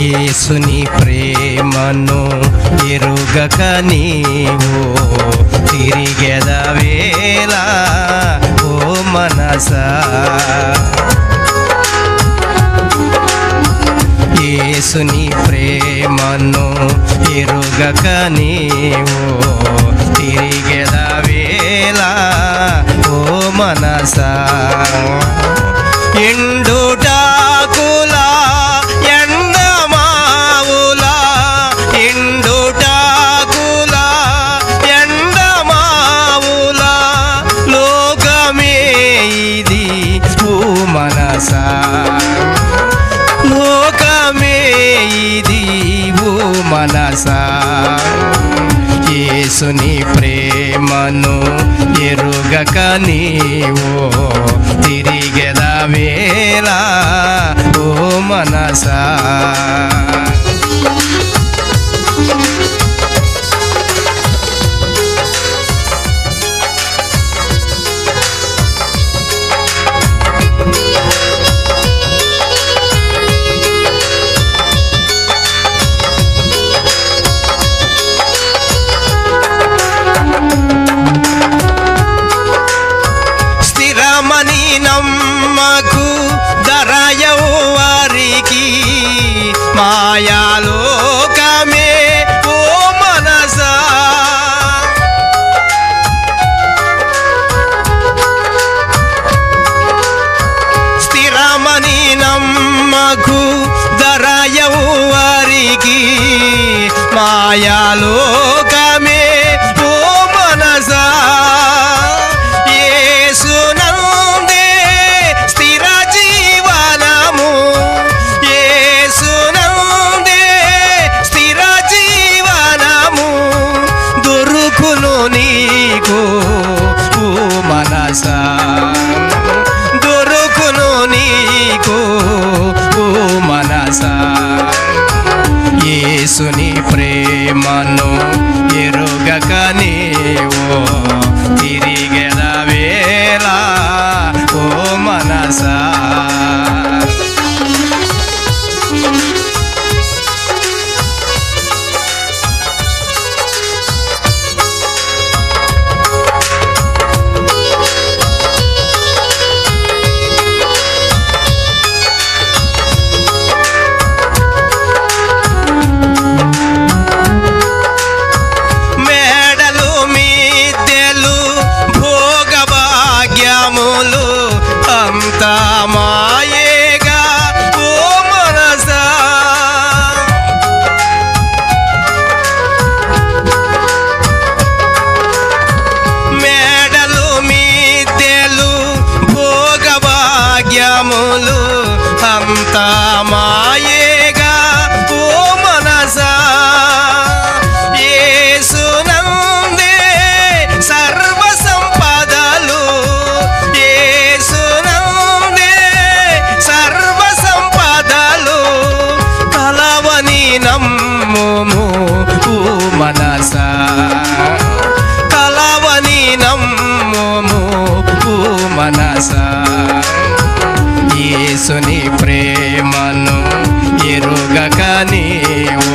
యేసుని ప్రేమను ఎరుగక నీవు తిరిగెదవేలా ఓ మనసా. యేసుని ప్రేమను ఎరుగక నీవు తిరిగెదవేలా ఓ మనసా. ఎండుటాకులా లోకమే ఇది ఓ మనసా. యేసుని ప్రేమను ఎరుగక నీవు తిరిగెదవేలా ఓ మనసా. నమ్మకు దరయవారికి మాయాలోకమే ఓ మనసా. స్థిరమని నమ్మకు దరయవారికి మాయాలోకమే ఓ మనసా. నీకు ఓ మనసా దొరుకును నీకు ఓ మనసా. యేసుని ప్రేమను ఎరుగక నీవు తిరిగెదవేలా ఓ మనసా. అంతా మాయేగా ఓ మనసా. మేడలు మిద్దెలు భోగభాగ్యములు అంతా మాయేగా ఓ మనసా. యేసునందే సర్వ సంపదలు నమ్ముము ఓ మనసా. కలవని నమ్ముము ఓ మనసా. యేసుని ప్రేమను ఎరుగక నీవు